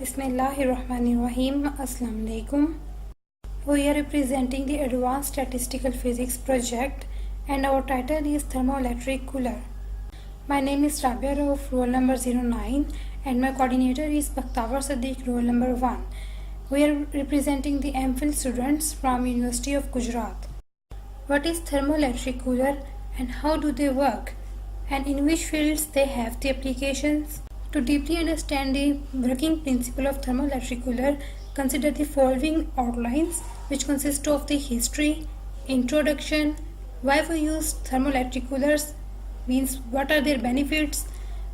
Bismillahirrahmanirrahim. Assalamu alaikum. We are representing the Advanced Statistical Physics project and our title is Thermoelectric Cooler. My name is Rabia of roll number 09 and my coordinator is Bakhtawar roll number 1. We are representing the MPhil students from University of Gujarat. What is thermoelectric cooler and how do they work and in which fields they have the applications? To deeply understand the working principle of thermoelectric cooler, consider the following outlines which consist of the history, introduction, why we use thermoelectric coolers, means what are their benefits,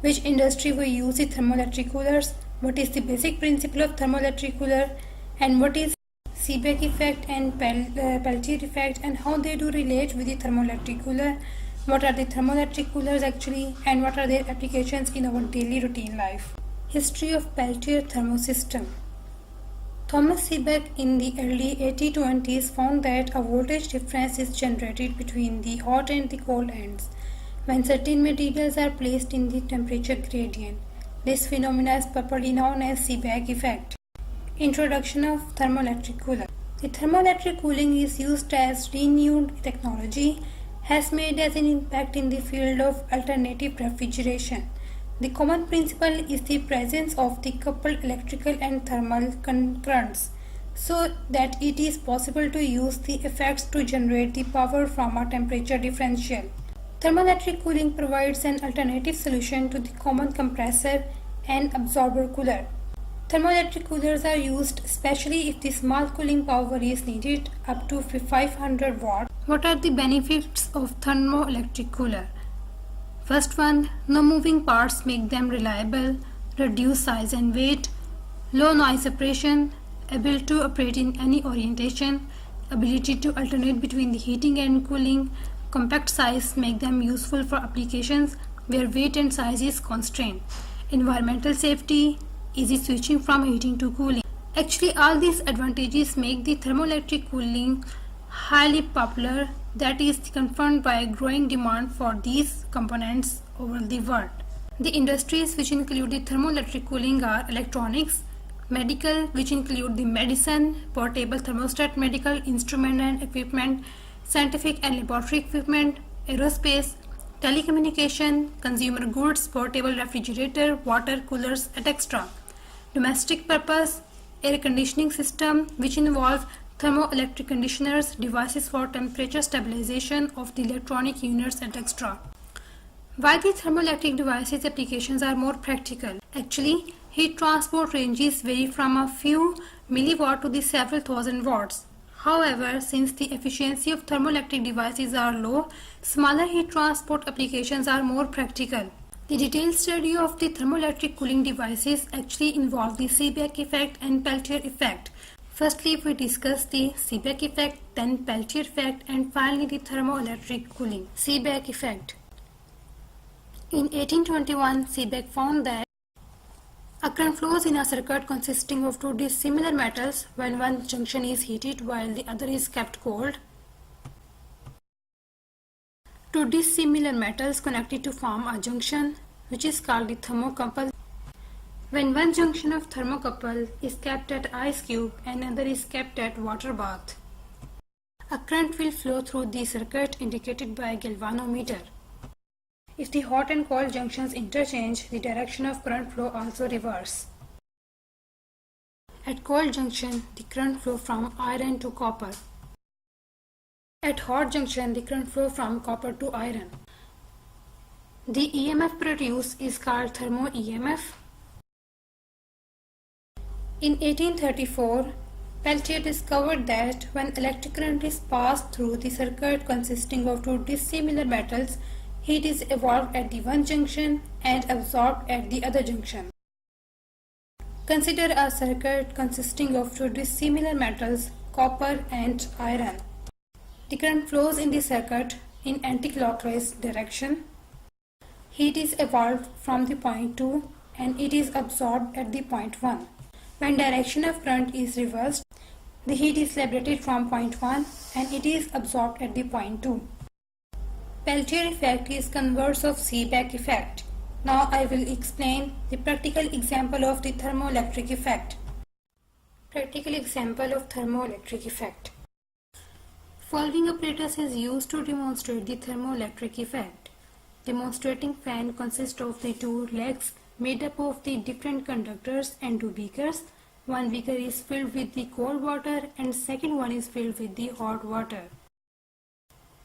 which industry we use the thermoelectric coolers, what is the basic principle of thermoelectric cooler, and what is Seebeck effect and Peltier effect and how they do relate with the thermoelectric cooler. What are the thermoelectric coolers actually and what are their applications in our daily routine life. History of Peltier thermosystem. Thomas Seebeck in the early 1820s found that a voltage difference is generated between the hot and the cold ends when certain materials are placed in the temperature gradient. This phenomenon is properly known as Seebeck effect. Introduction of thermoelectric cooler. The thermoelectric cooling is used as renewed technology has made as an impact in the field of alternative refrigeration. The common principle is the presence of the coupled electrical and thermal currents so that it is possible to use the effects to generate the power from a temperature differential. Thermoelectric cooling provides an alternative solution to the common compressor and absorber cooler. Thermoelectric coolers are used especially if the small cooling power is needed up to 500 watts. What are the benefits of thermoelectric cooler? First one, no moving parts make them reliable, reduce size and weight, low noise suppression, able to operate in any orientation, ability to alternate between the heating and cooling, compact size make them useful for applications where weight and size is constrained, environmental safety, easy switching from heating to cooling. Actually, all these advantages make the thermoelectric cooling highly popular, that is confirmed by growing demand for these components over the world. The industries which include the thermoelectric cooling are electronics, medical which include the medicine, portable thermostat, medical instrument and equipment, scientific and laboratory equipment, aerospace, telecommunication, consumer goods, portable refrigerator, water coolers, etc. Domestic purpose, air conditioning system which involve thermoelectric conditioners, devices for temperature stabilization of the electronic units, etc. Why the thermoelectric devices applications are more practical? Actually, heat transport ranges vary from a few milliwatt to the several thousand watts. However, since the efficiency of thermoelectric devices are low, smaller heat transport applications are more practical. The detailed study of the thermoelectric cooling devices actually involve the Seebeck effect and Peltier effect. Firstly, we discuss the Seebeck effect, then Peltier effect, and finally the thermoelectric cooling. Seebeck effect. In 1821, Seebeck found that a current flows in a circuit consisting of two dissimilar metals when one junction is heated while the other is kept cold. Two dissimilar metals connected to form a junction which is called the thermocouple. When one junction of thermocouple is kept at ice cube and another is kept at water bath, a current will flow through the circuit indicated by a galvanometer. If the hot and cold junctions interchange, the direction of current flow also reverse. At cold junction, the current flow from iron to copper. At hot junction, the current flow from copper to iron. The EMF produced is called thermo EMF. In 1834, Peltier discovered that when electric current is passed through the circuit consisting of two dissimilar metals, heat is evolved at the one junction and absorbed at the other junction. Consider a circuit consisting of two dissimilar metals, copper and iron. The current flows in the circuit in anti-clockwise direction. Heat is evolved from the point 2 and it is absorbed at the point 1. When direction of current is reversed, the heat is liberated from point 1 and it is absorbed at the point 2. Peltier effect is converse of Seebeck effect. Now I will explain the practical example of the thermoelectric effect. Practical example of thermoelectric effect. Following apparatus is used to demonstrate the thermoelectric effect. Demonstrating fan consists of the two legs made up of the different conductors and two beakers. One beaker is filled with the cold water and second one is filled with the hot water.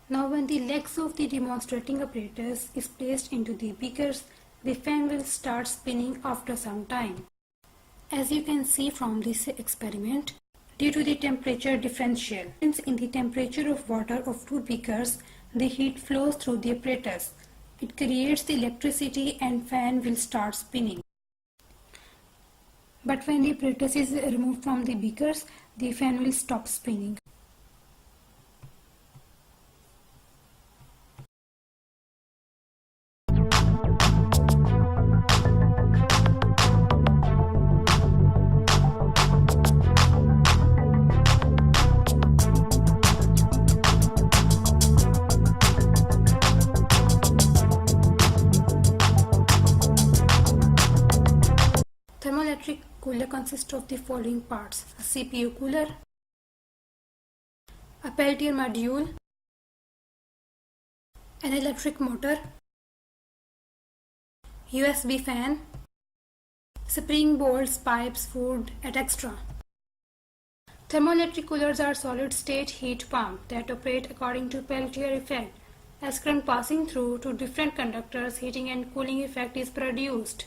Now when the legs of the demonstrating apparatus is placed into the beakers, the fan will start spinning after some time. As you can see from this experiment, due to the temperature differential in the temperature of water of two beakers, the heat flows through the apparatus. It creates the electricity and fan will start spinning. But when the apparatus is removed from the beakers, the fan will stop spinning. Thermoelectric cooler consists of the following parts: a CPU cooler, a Peltier module, an electric motor, USB fan, spring bolts, pipes, food, etc. Thermoelectric coolers are solid-state heat pumps that operate according to Peltier effect. As current passing through two different conductors, heating and cooling effect is produced.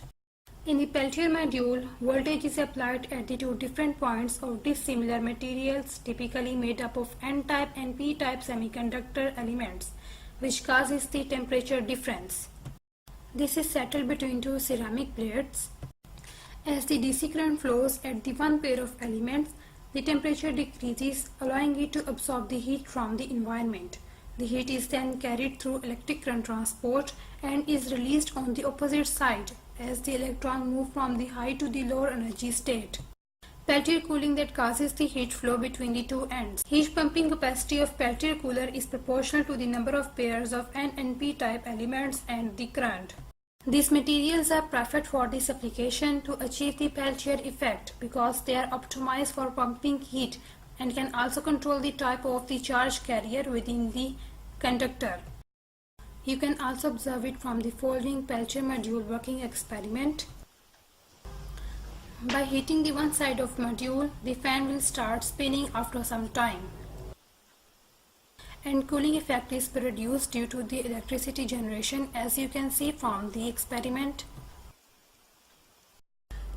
In the Peltier module, voltage is applied at the two different points of dissimilar materials, typically made up of N-type and P-type semiconductor elements, which causes the temperature difference. This is settled between two ceramic plates. As the DC current flows at the one pair of elements, the temperature decreases, allowing it to absorb the heat from the environment. The heat is then carried through electric current transport and is released on the opposite side as the electron move from the high to the lower energy state. Peltier cooling that causes the heat flow between the two ends. Heat pumping capacity of Peltier cooler is proportional to the number of pairs of N and P type elements and the current. These materials are perfect for this application to achieve the Peltier effect because they are optimized for pumping heat and can also control the type of the charge carrier within the conductor. You can also observe it from the following Peltier module working experiment. By heating the one side of module, the fan will start spinning after some time. And cooling effect is produced due to the electricity generation, as you can see from the experiment.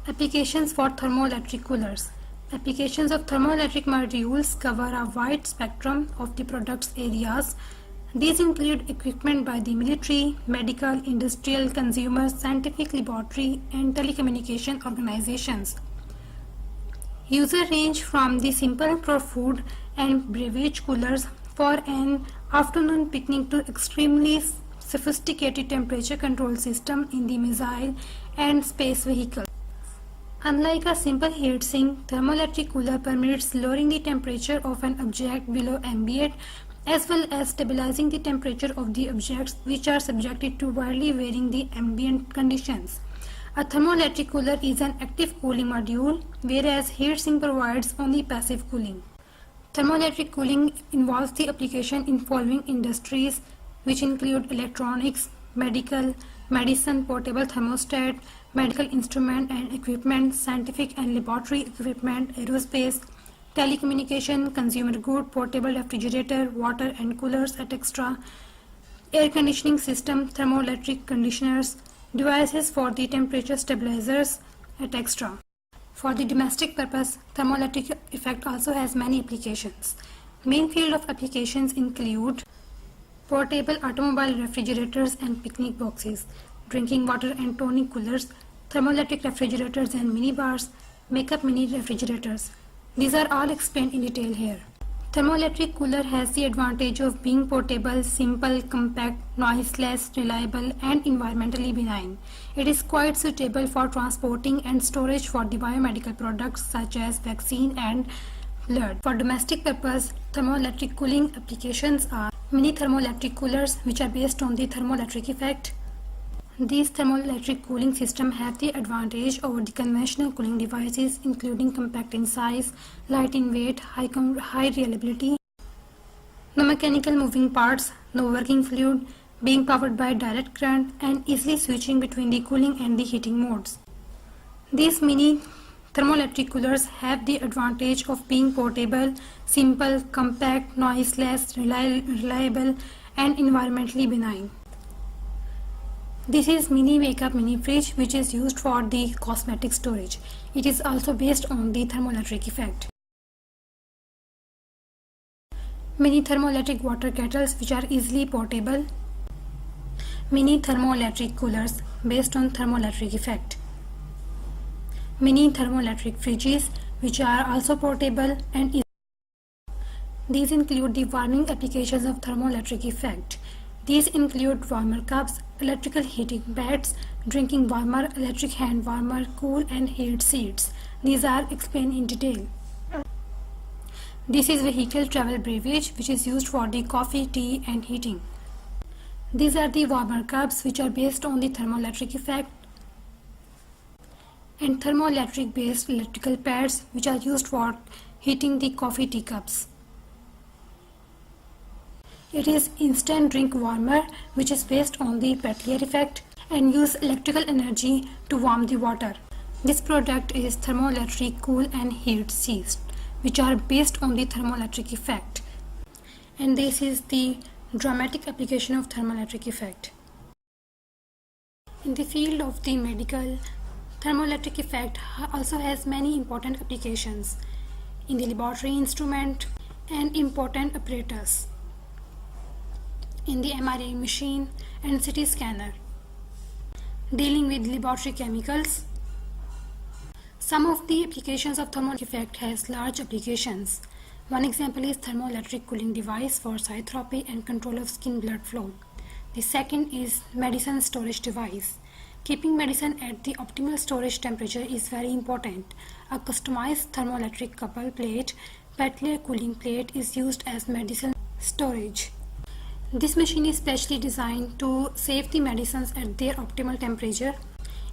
Applications for thermoelectric coolers. Applications of thermoelectric modules cover a wide spectrum of the product's areas. These include equipment by the military, medical, industrial, consumer, scientific laboratory, and telecommunication organizations. User range from the simple for food and beverage coolers for an afternoon picnic to extremely sophisticated temperature control system in the missile and space vehicle. Unlike a simple heatsink, thermoelectric cooler permits lowering the temperature of an object below ambient as well as stabilizing the temperature of the objects which are subjected to widely varying the ambient conditions. A thermoelectric cooler is an active cooling module, whereas heatsink provides only passive cooling. Thermoelectric cooling involves the application in following industries, which include electronics, medical, medicine, portable thermostat, medical instrument and equipment, scientific and laboratory equipment, aerospace, telecommunication, consumer good, portable refrigerator, water and coolers, etc., air conditioning system, thermoelectric conditioners, devices for the temperature stabilizers, etc. For the domestic purpose, thermoelectric effect also has many applications. Main field of applications include portable automobile refrigerators and picnic boxes, drinking water and tonic coolers, thermoelectric refrigerators and mini bars, makeup mini refrigerators. These are all explained in detail here. Thermoelectric cooler has the advantage of being portable, simple, compact, noiseless, reliable and environmentally benign. It is quite suitable for transporting and storage for the biomedical products such as vaccine and blood. For domestic purpose, thermoelectric cooling applications are mini thermoelectric coolers which are based on the thermoelectric effect. These thermoelectric cooling systems have the advantage over the conventional cooling devices, including compact in size, light in weight, high reliability, no mechanical moving parts, no working fluid, being powered by direct current, and easily switching between the cooling and the heating modes. These mini thermoelectric coolers have the advantage of being portable, simple, compact, noiseless, reliable, and environmentally benign. This is mini wake-up mini fridge, which is used for the cosmetic storage. It is also based on the thermoelectric effect. Mini thermoelectric water kettles, which are easily portable. Mini thermoelectric coolers based on thermoelectric effect. Mini thermoelectric fridges, which are also portable and easy. These include the warming applications of thermoelectric effect. These include warmer cups, electrical heating pads, drinking warmer, electric hand warmer, cool and heat seats. These are explained in detail. This is vehicle travel beverage, which is used for the coffee, tea and heating. These are the warmer cups, which are based on the thermoelectric effect, and thermoelectric based electrical pads, which are used for heating the coffee teacups. It is instant drink warmer, which is based on the Peltier effect and use electrical energy to warm the water. This product is thermoelectric cool and heat seats, which are based on the thermoelectric effect. And this is the dramatic application of thermoelectric effect. In the field of the medical, thermoelectric effect also has many important applications in the laboratory instrument and important apparatus, in the MRI machine and CT scanner, dealing with laboratory chemicals. Some of the applications of thermoelectric effect has large applications. One example is thermoelectric cooling device for cytotherapy and control of skin blood flow. The second is medicine storage device. Keeping medicine at the optimal storage temperature is very important. A customized thermoelectric couple plate, Peltier cooling plate, is used as medicine storage. This machine is specially designed to save the medicines at their optimal temperature.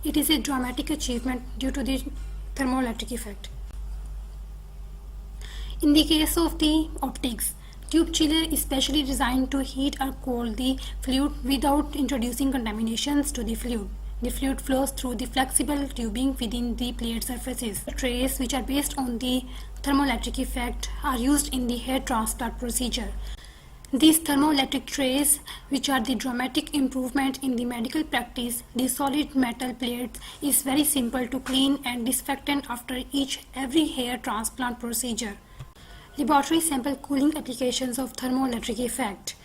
It is a dramatic achievement due to the thermoelectric effect. In the case of the optics, tube chiller is specially designed to heat or cool the fluid without introducing contaminations to the fluid. The fluid flows through the flexible tubing within the plate surfaces. Trays, which are based on the thermoelectric effect, are used in the hair transplant procedure. These thermoelectric trays, which are the dramatic improvement in the medical practice, the solid metal plate is very simple to clean and disinfect after every hair transplant procedure. Laboratory sample cooling applications of thermoelectric effect.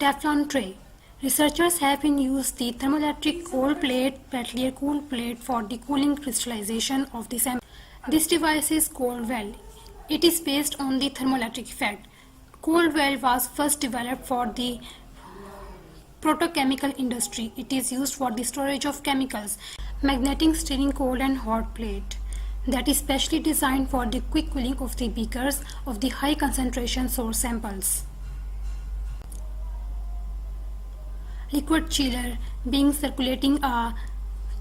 Teflon tray. Researchers have been used the thermoelectric cold plate, Peltier cool plate, for the cooling crystallization of the sample. This device is cold well. It is based on the thermoelectric effect. Cold well was first developed for the petrochemical industry. It is used for the storage of chemicals. Magnetic stirring cold and hot plate that is specially designed for the quick cooling of the beakers of the high concentration source samples. Liquid chiller, being circulating a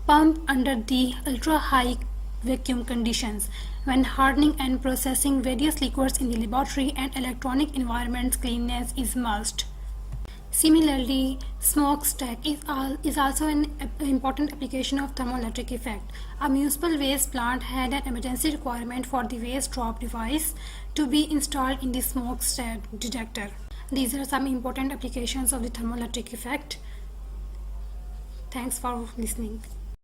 pump under the ultra high vacuum conditions. When hardening and processing various liquids in the laboratory and electronic environments, cleanness is must. Similarly, smokestack is also an important application of thermoelectric effect. A municipal waste plant had an emergency requirement for the waste drop device to be installed in the smokestack detector. These are some important applications of the thermoelectric effect. Thanks for listening.